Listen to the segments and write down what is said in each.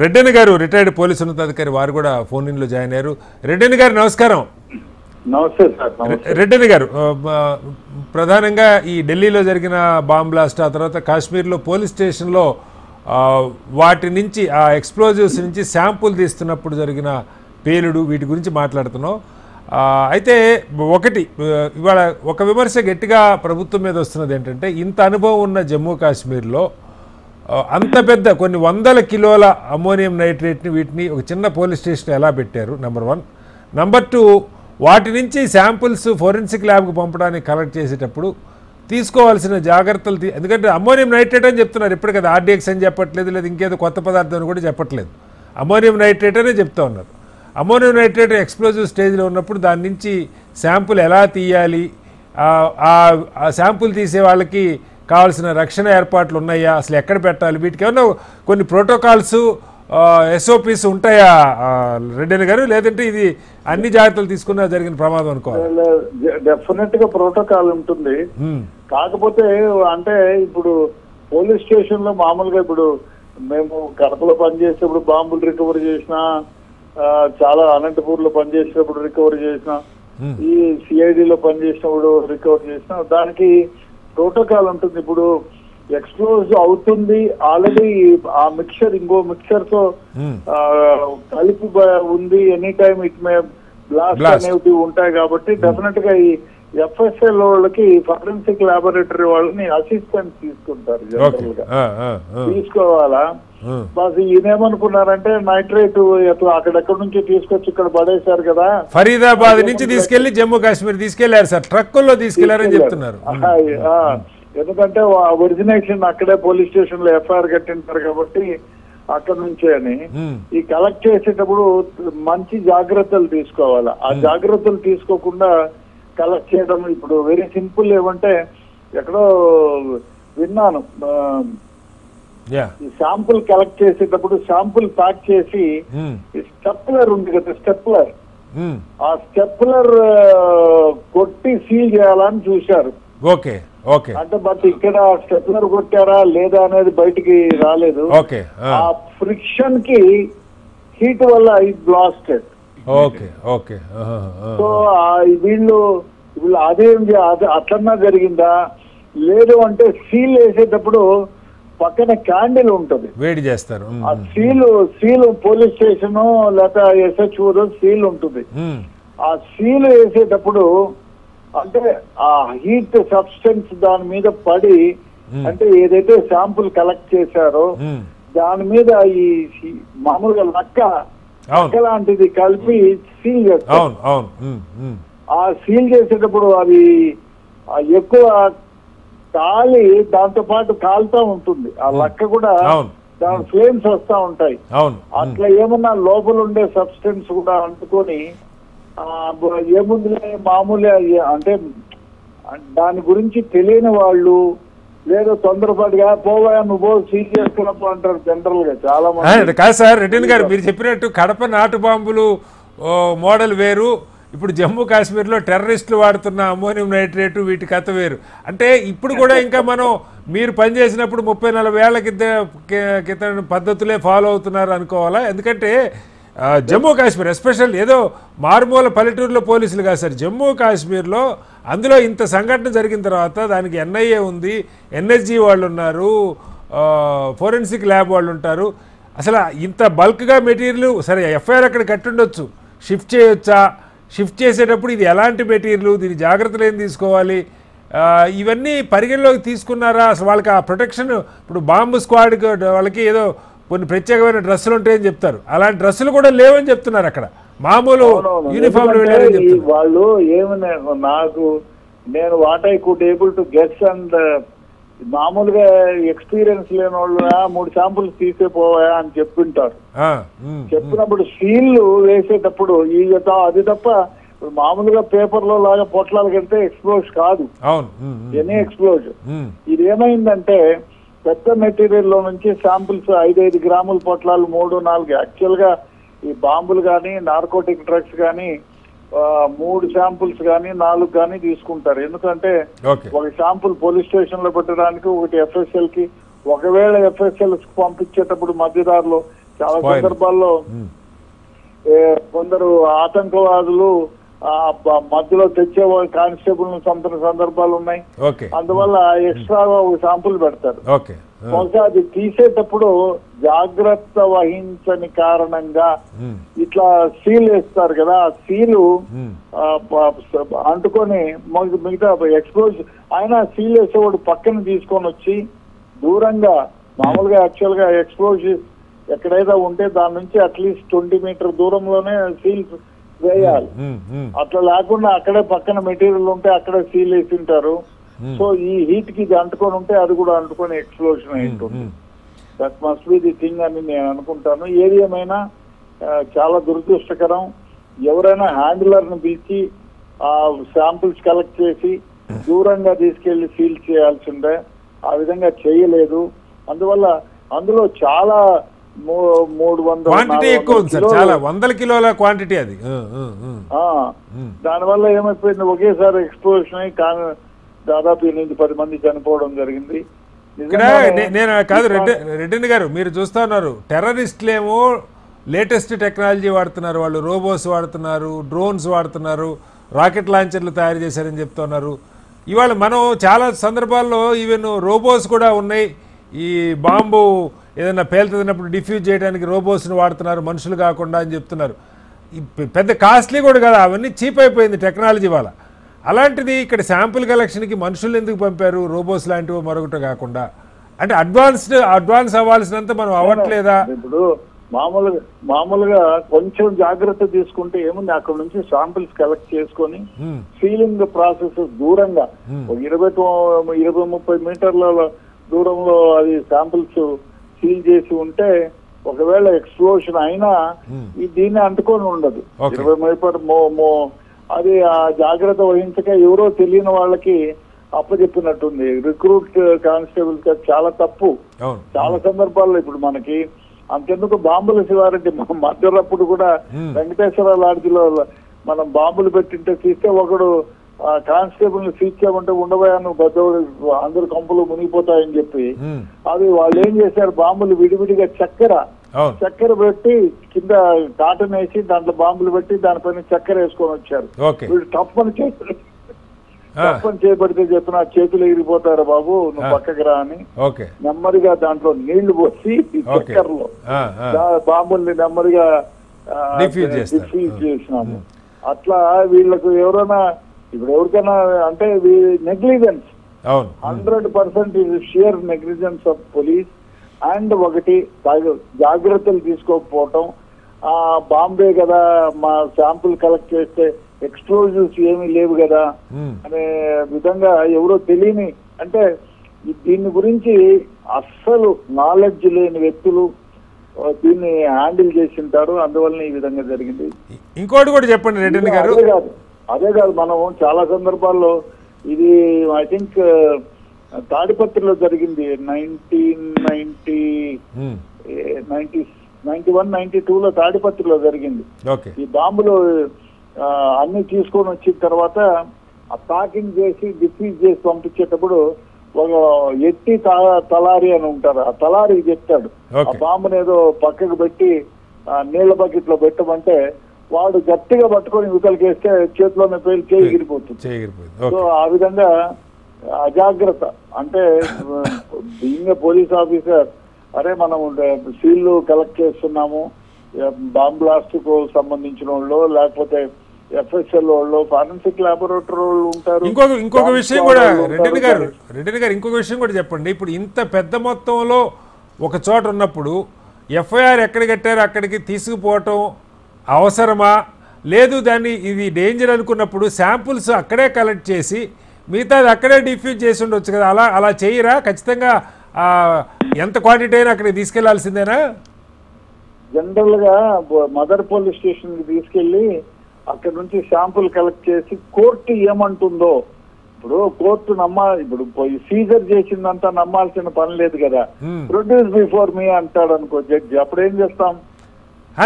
రెడ్డన్న గారు retired police ఉన్నతాధికారి వారు కూడా ఫోన్ ఇన్ లో జాయిన్ అయ్యారు. రెడ్డన్న గారు నమస్కారం. నమస్తే సార్. రెడ్డన్న గారు, ప్రధానంగా ఈ ఢిల్లీలో జరిగిన బాంబ్ బ్లాస్ట్, ఆ తర్వాత కాశ్మీర్లో పోలీస్ స్టేషన్లో వాటి నుంచి ఆ ఎక్స్ప్లోజివ్స్ నుంచి శాంపుల్ తీస్తున్నప్పుడు జరిగిన పేలుడు, వీటి గురించి మాట్లాడుతున్నాం. అయితే ఒకటి ఇవాళ ఒక విమర్శ గట్టిగా ప్రభుత్వం మీద వస్తున్నది ఏంటంటే, ఇంత అనుభవం ఉన్న జమ్మూ కాశ్మీర్లో అంత పెద్ద కొన్ని వందల కిలోల అమ్మోనియం నైట్రేట్ని వీటిని ఒక చిన్న పోలీస్ స్టేషన్ ఎలా పెట్టారు, నెంబర్ 1. నెంబర్ 2, వాటి నుంచి శాంపుల్స్ ఫోరెన్సిక్ ల్యాబ్కి పంపడానికి కలెక్ట్ చేసేటప్పుడు తీసుకోవాల్సిన జాగ్రత్తలు ఎందుకంటే అమ్మోనియం నైట్రేట్ అని చెప్తున్నారు ఇప్పుడు కదా, ఆర్డీఎక్స్ అని చెప్పట్లేదు, లేదా ఇంకేదో కొత్త పదార్థం అని కూడా చెప్పట్లేదు, అమ్మోనియం నైట్రేట్ అనే చెప్తా ఉన్నారు. అమ్మోనియం నైట్రేట్ ఎక్స్ప్లోజివ్ స్టేజ్లో ఉన్నప్పుడు దాని నుంచి శాంపుల్ ఎలా తీయాలి, ఆ శాంపుల్ తీసే వాళ్ళకి కావాల్సిన రక్షణ ఏర్పాట్లు ఉన్నాయా, అసలు ఎక్కడ పెట్టాలి, వీటికి ఏమన్నా కొన్ని ప్రోటోకాల్స్ ఎస్ఓపిస్ ఉంటాయా రెడ్డన్న గారు, లేదంటే ఇది అన్ని జాగ్రత్తలు తీసుకున్నా జరిగిన ప్రమాదం అనుకోవాలి? డెఫినెట్ గా ప్రోటోకాల్ ఉంటుంది. కాకపోతే అంటే ఇప్పుడు పోలీస్ స్టేషన్ లో మామూలుగా ఇప్పుడు మేము కడపలో పనిచేసేటప్పుడు బాంబులు రికవర్ చేసిన, చాలా అనంతపూర్ లో పనిచేసేటప్పుడు రికవర్ చేసిన, ఈ సిఐడిలో పనిచేసినప్పుడు రికవర్ చేసిన, దానికి ప్రోటోకాల్ ఉంటుంది. ఇప్పుడు ఎక్స్ప్లోజ్ అవుతుంది ఆల్రెడీ, ఆ మిక్చర్ ఇంకో మిక్చర్ తో కలిపి ఉంది, any time it may blast అనేవి ఉంటాయి. కాబట్టి డెఫినెట్ గా ఈ ఎఫ్ఎస్ఎల్ వాళ్ళకి ఫోరెన్సిక్ లాబొరేటరీ వాళ్ళని అసిస్టెంట్ తీసుకుంటారు, జనరల్ గా తీసుకోవాలా. బస్ ఈయనేమనుకున్నారంటే నైట్రేట్ అక్కడెక్కడ నుంచి తీసుకొచ్చి ఇక్కడ పడేశారు కదా, ఫరీదాబాద్ నుంచి తీసుకెళ్లి జమ్మూ కాశ్మీర్ తీసుకెళ్లారు సార్, ట్రక్కుల్లో తీసుకెళ్లారని చెప్తున్నారు. ఎందుకంటే ఒరిజినేషన్ అక్కడే పోలీస్ స్టేషన్ లో ఎఫ్ఐఆర్ కట్టింటారు కాబట్టి అక్కడ నుంచే అని. ఈ కలెక్ట్ చేసేటప్పుడు మంచి జాగ్రత్తలు తీసుకోవాలి. ఆ జాగ్రత్తలు తీసుకోకుండా కలెక్ట్ చేయడం ఇప్పుడు వెరీ సింపుల్. ఏమంటే ఎక్కడో విన్నాను, ఈ శాంపుల్ కలెక్ట్ చేసేటప్పుడు శాంపుల్ ప్యాక్ చేసి స్టెప్లర్ ఉంది కదా, స్టెప్లర్, ఆ స్టెప్లర్ కొట్టి సీల్ చేయాలని చూశారు. Okay okay. అంటే బట్ ఇక్కడ స్టెప్లర్ కొట్టారా లేదా అనేది బయటికి రాలేదు. ఆ ఫ్రిక్షన్ కి హీట్ వల్ల it blasted. Okay okay. So వీళ్ళు అదేం అట్లన్నా జరిగిందా, లేదు అంటే సీల్ వేసేటప్పుడు పక్కన క్యాండిల్ ఉంటుంది, వేడి చేస్తారు. ఆ సీల్ పోలీస్ స్టేషన్ లేక ఎస్హెచ్ఓ సీల్ ఉంటుంది. ఆ సీల్ వేసేటప్పుడు అంటే ఆ హీట్ సబ్స్టెన్స్ దాని మీద పడి, అంటే ఏదైతే శాంపుల్ కలెక్ట్ చేశారో దాని మీద ఈ మామూలుగా లక్క లాంటిది కలిపి సీల్ చేస్తారు. ఆ సీల్ చేసేటప్పుడు అది ఎక్కువ కాలి దాంతో పాటు కాలుతా ఉంటుంది, ఆ లక్క కూడా దాని ఫ్లేమ్స్ వస్తా ఉంటాయి. అట్లా ఏమన్నా లోపల ఉండే సబ్స్టెన్స్ కూడా అంటుకొని ఏముందిలే మామూలు అంటే దాని గురించి తెలియని వాళ్ళు లేదా తొందరపాటుగా పోవా నువ్వు సీల్ చేసుకున్నప్పుడు అంటారు జనరల్ గా చాలా మంది. కాదు సార్ రెడ్డి గారు, మీరు చెప్పినట్టు కడప నాటు బాంబులు మోడల్ వేరు, ఇప్పుడు జమ్మూ కాశ్మీర్లో టెర్రరిస్టులు వాడుతున్న అమ్మోనియం నైట్రేట్ వీటి కథ వేరు. అంటే ఇప్పుడు కూడా ఇంకా మనం మీరు పనిచేసినప్పుడు 30-40 ఏళ్ల క్రితం పద్ధతులే ఫాలో అవుతున్నారు అనుకోవాలా? ఎందుకంటే జమ్మూ కాశ్మీర్ ఎస్పెషల్ ఏదో మారుమూల పల్లెటూరులో పోలీసులు కాదు సార్, జమ్మూ కాశ్మీర్లో అందులో ఇంత సంఘటన జరిగిన తర్వాత దానికి ఎన్ఐఏ ఉంది, ఎన్ఎస్జీ వాళ్ళు ఉన్నారు, ఫోరెన్సిక్ ల్యాబ్ వాళ్ళు ఉంటారు. అసలు ఇంత బల్క్గా మెటీరియల్ సరే ఎఫ్ఐఆర్ అక్కడ కట్టుండొచ్చు, షిఫ్ట్ చేయొచ్చా, షిఫ్ట్ చేసేటప్పుడు ఇది ఎలాంటి మెటీరియల్, దీని జాగ్రత్తలు ఏం తీసుకోవాలి, ఇవన్నీ పరిగణలోకి తీసుకున్నారా? అసలు వాళ్ళకి ఆ ప్రొటెక్షన్, ఇప్పుడు బాంబు స్క్వాడ్కి వాళ్ళకి ఏదో కొన్ని ప్రత్యేకమైన డ్రెస్సులు ఉంటాయని చెప్తారు, అలాంటి డ్రెస్సులు కూడా లేవని చెప్తున్నారు, అక్కడ మామూలు యూనిఫామ్ వెళ్ళారని చెప్తున్నారు వాళ్ళు. నేను what I could able to gets and మామూలుగా ఎక్స్పీరియన్స్ లేని వాళ్ళు 3 శాంపుల్స్ తీసే పోవా అని చెప్తుంటారు. చెప్పినప్పుడు సీల్ వేసేటప్పుడు అది తప్ప మామూలుగా పేపర్ లో లాగా పొట్లాలు కడితే ఎక్స్ప్లోజ్ కాదు, ఎనీ ఎక్స్ప్లోజ్. ఇది ఏమైందంటే పెద్ద మెటీరియల్ లో నుంచి శాంపుల్స్ 5-5 గ్రాముల పొట్లాలు 3-4, యాక్చువల్ గా ఈ బాంబులు కానీ నార్కోటిక్ డ్రగ్స్ కానీ 3 శాంపుల్స్ కానీ 4 కానీ తీసుకుంటారు. ఎందుకంటే ఒక శాంపుల్ పోలీస్ స్టేషన్ లో పెట్టడానికి, ఒకటి ఎఫ్ఎస్ఎల్ కి, ఒకవేళ ఎఫ్ఎస్ఎల్ పంపించేటప్పుడు మధ్యదారిలో చాలా Spoil. సందర్భాల్లో కొందరు ఆతంకవాదులు మధ్యలో తెచ్చే కానిస్టేబుల్ చంపిన సందర్భాలు ఉన్నాయి. ఓకే అందువల్ల ఎక్స్ట్రా శాంపుల్ పెడతారు. ఓకే బహుశా అది తీసేటప్పుడు జాగ్రత్త వహించని కారణంగా ఇట్లా సీల్ వేస్తారు కదా, ఆ సీలు అంటుకొని మిగతా ఎక్స్పోజ్ ఆయన సీల్ వేసేవాడు పక్కన తీసుకొని వచ్చి దూరంగా మామూలుగా యాక్చువల్ గా ఎక్స్పోజ్ ఎక్కడైతే ఉంటే దాని నుంచి అట్లీస్ట్ 20 మీటర్ దూరంలోనే సీల్ వేయాలి. అట్లా లేకుండా అక్కడే పక్కన మెటీరియల్ ఉంటే అక్కడే సీల్ వేసి ఉంటారు. సో ఈ హీట్ కి ఇది అంటుకొని ఉంటే అది కూడా అంటుకొని ఎక్స్ప్లోషన్ అయి ఉంటుంది. That must be the thing అని నేను అనుకుంటాను. ఏది ఏమైనా చాలా దురదృష్టకరం. ఎవరైనా హ్యాండిలర్ ని పిలిచి ఆ శాంపిల్స్ కలెక్ట్ చేసి దూరంగా తీసుకెళ్లి సీల్ చేయాల్సిందే. ఆ విధంగా చేయలేదు. అందువల్ల అందులో చాలా 300 క్వాంటిటీ ఎక్కువ ఉంది సార్, చాలా 100 కిలోల క్వాంటిటీ అది. దానివల్ల ఏమైపోయింది, ఒకేసారి ఎక్స్ప్లోషన్ అయ్యి దాదాపు 8-10 మంది చనిపోవడం జరిగింది. ఇక్కడ నేను కాదు రెడ్డి గారు, మీరు చూస్తా ఉన్నారు టెర్రరిస్టులేమో లేటెస్ట్ టెక్నాలజీ వాడుతున్నారు, వాళ్ళు రోబోస్ వాడుతున్నారు, డ్రోన్స్ వాడుతున్నారు, రాకెట్ లాంచర్లు తయారు చేశారని చెప్తున్నారు. ఇవాళ మనం చాలా సందర్భాల్లో ఈవెన్ రోబోస్ కూడా ఉన్నాయి. ఈ బాంబు ఏదైనా పేలుతున్నప్పుడు డిఫ్యూజ్ చేయడానికి రోబోస్ని వాడుతున్నారు, మనుషులు కాకుండా అని చెప్తున్నారు. పెద్ద కాస్ట్లీ కూడా కదా, అవన్నీ చీప్ అయిపోయింది టెక్నాలజీ వల్ల. అలాంటిది ఇక్కడ శాంపుల్ కలెక్షన్కి మనుషులు ఎందుకు పంపారు, రోబోస్ లాంటివి మరొకటి కాకుండా? అంటే అడ్వాన్స్ అవ్వాల్సినంత మనం అవ్వట్లేదా? ఇప్పుడు మామూలుగా కొంచెం జాగ్రత్త తీసుకుంటే ఏముంది, అక్కడ నుంచి శాంపిల్స్ కలెక్ట్ చేసుకొని సీలింగ్ ప్రాసెస్ దూరంగా 20-30 మీటర్ల దూరంలో అది శాంపిల్స్ సీల్ చేసి ఉంటే ఒకవేళ ఎక్స్ప్లోషన్ అయినా దీన్ని అంటుకొని ఉండదు. 20 మీటర్ అది ఆ జాగ్రత్త వహించక ఎవరో తెలియని వాళ్ళకి అప్పచెప్పినట్టుంది. రిక్రూట్ కానిస్టేబుల్స్ చాలా తప్పు. చాలా సందర్భాల్లో ఇప్పుడు మనకి అంతెందుకు బాంబుల శివారెడ్డి మధ్యరప్పుడు కూడా వెంకటేశ్వర లాడ్జిలో మనం బాంబులు పెట్టింటే తీస్తే ఒకడు కానిస్టేబుల్ ని సీజ్ చేయమంటే ఉండబోయాను పెద్దవాడు అందరు కంపులు మునిగిపోతాయని చెప్పి అది వాళ్ళు ఏం చేశారు, బాంబులు విడివిడిగా చక్కెర పెట్టి కింద కాటన్ వేసి దాంట్లో బాంబులు పెట్టి దానిపైన చక్కెర వేసుకొని వచ్చారు. వీళ్ళు తప్పని చేపడితే చెప్పిన చేతులు ఎగిరిపోతారు బాబు, నువ్వు పక్కకి రా అని నెమ్మదిగా దాంట్లో నీళ్లు పోసి చక్కెరలో బాంబుల్ని నెమ్మదిగా డిఫ్యూజ్ చేసినాము. అట్లా వీళ్ళకు ఎవరైనా ఇప్పుడు ఎవరికైనా అంటే నెగ్లిజెన్స్ 100% ఇది shear negligence of police. And ఒకటి జాగ్రత్తలు తీసుకోకపోవటం, బాంబే కదా మా శాంపుల్ కలెక్ట్ చేస్తే ఎక్స్ప్లోజివ్స్ ఏమీ లేవు కదా అనే విధంగా ఎవరో తెలియని అంటే దీని గురించి అస్సలు నాలెడ్జ్ లేని వ్యక్తులు దీన్ని హ్యాండిల్ చేసి ఉంటారు. అందువల్ల ఈ విధంగా జరిగింది. ఇంకోటి కూడా చెప్పండి రెడ్డి గారు, అదే కాదు మనం చాలా సందర్భాల్లో ఇది ఐ థింక్ తాడిపత్రిలో జరిగింది 1991-92లో తాడిపత్రిలో జరిగింది. ఈ బాంబులు అన్ని తీసుకొని వచ్చిన తర్వాత ఆ ప్యాకింగ్ చేసి డిఫ్యూజ్ చేసి పంపించేటప్పుడు ఒక ఎట్టి తలారి అని ఉంటారు, ఆ తలారికి చెప్తాడు ఆ బాంబుని ఏదో పక్కకు పెట్టి నీళ్ల బకెట్ లో పెట్టమంటే వాడు గట్టిగా పట్టుకొని యువతలకేస్తే చేతిలోనే పేరు చేయగిరిపోతుంది. సో ఆ విధంగా అజాగ్రత్త అంటే బీయింగ్ పోలీస్ ఆఫీసర్, అరే మనం సీళ్లు కలెక్ట్ చేస్తున్నాము, బాంబ్ బ్లాస్ట్ కు సంబంధించిన వాళ్ళు లేకపోతే ఎఫ్ఎస్ఎల్ వాళ్ళు ఫారెన్సిక్ లాబొరేటరీ వాళ్ళు ఉంటారు. ఇంకొక విషయం కూడా రెడ్డి గారు ఇంకొక విషయం కూడా చెప్పండి. ఇప్పుడు ఇంత పెద్ద మొత్తంలో ఒక చోట ఉన్నప్పుడు ఎఫ్ఐఆర్ ఎక్కడ కట్టారో అక్కడికి తీసుకుపోవటం అవసరమా? లేదు దాన్ని ఇది డేంజర్ అనుకున్నప్పుడు శాంపుల్స్ అక్కడే కలెక్ట్ చేసి మిగతాది అక్కడే డిఫ్యూజ్ చేసి ఉండొచ్చు కదా, అలా చేయరా? ఖచ్చితంగా ఎంత క్వాంటిటీ అయినా అక్కడికి తీసుకెళ్లాల్సిందేనా? జనరల్ గా మదర్ పోలీస్ స్టేషన్ కి తీసుకెళ్లి అక్కడ నుంచి శాంపుల్ కలెక్ట్ చేసి కోర్టు ఏమంటుందో, ఇప్పుడు కోర్టు ఇప్పుడు సీజర్ చేసిందంతా నమ్మాల్సిన పని లేదు కదా. ప్రొడ్యూస్ బిఫోర్ మీ అంటాడు అనుకో జడ్జి, అప్పుడు ఏం చేస్తాం?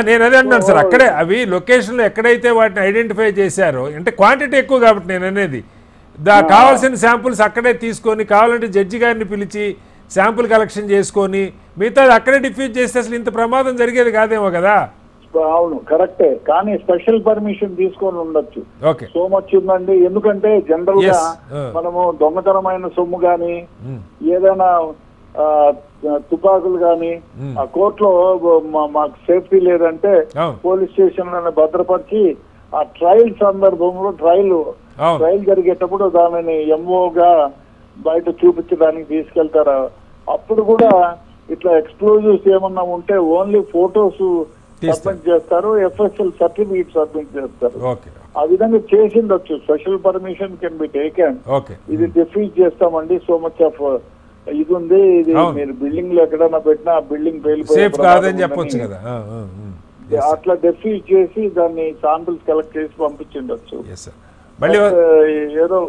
నేను అదే అంటున్నాను సార్, అక్కడే అవి లొకేషన్లో ఎక్కడైతే వాటిని ఐడెంటిఫై చేశారో, అంటే క్వాంటిటీ ఎక్కువ కాబట్టి నేను అనేది కావాల్సిన శాంపుల్స్ అక్కడే తీసుకొని కావాలంటే జడ్జి గారిని పిలిచి శాంపుల్ కలెక్షన్ చేసుకొని మిగతాది అక్కడే డిఫ్యూజ్ చేస్తే అసలు ఇంత ప్రమాదం జరిగేది కాదేమో కదా. అవును కరెక్టే, కానీ స్పెషల్ పర్మిషన్ తీసుకొని ఉండొచ్చు. ఓకే, సో మచ్ ఉందండి. ఎందుకంటే జనరల్ గా మనము దొంగతనమైన సొమ్ము గాని ఏదైనా తుపాకులు గాని ఆ కోర్టులో మాకు సేఫ్టీ లేదంటే పోలీస్ స్టేషన్ లోనే భద్రపరిచి ఆ ట్రయల్ సందర్భంలో ట్రయల్ జరిగేటప్పుడు దానిని ఎంఓగా బయట చూపించడానికి తీసుకెళ్తారు. అప్పుడు కూడా ఇట్లా ఎక్స్ప్లోజివ్స్ ఏమన్నా ఉంటే ఓన్లీ ఫోటోస్ సబ్మిట్ చేస్తారు, ఎఫ్ఎస్ఎల్ సర్టిఫికేట్ సబ్మిట్ చేస్తారు. ఆ విధంగా చేసిండొచ్చు. Special permission can be taken. ఇది డిఫ్యూజ్ చేస్తామండి, సో మచ్ ఆఫ్ ఇది ఉంది, ఇది మీరు బిల్డింగ్ లో ఎక్కడైనా పెట్టినా ఆ బిల్డింగ్ చెప్పొచ్చు కదా, అట్లా డిఫ్యూజ్ చేసి దాన్ని శాంపిల్స్ కలెక్ట్ చేసి పంపించిండొచ్చు. ఏదో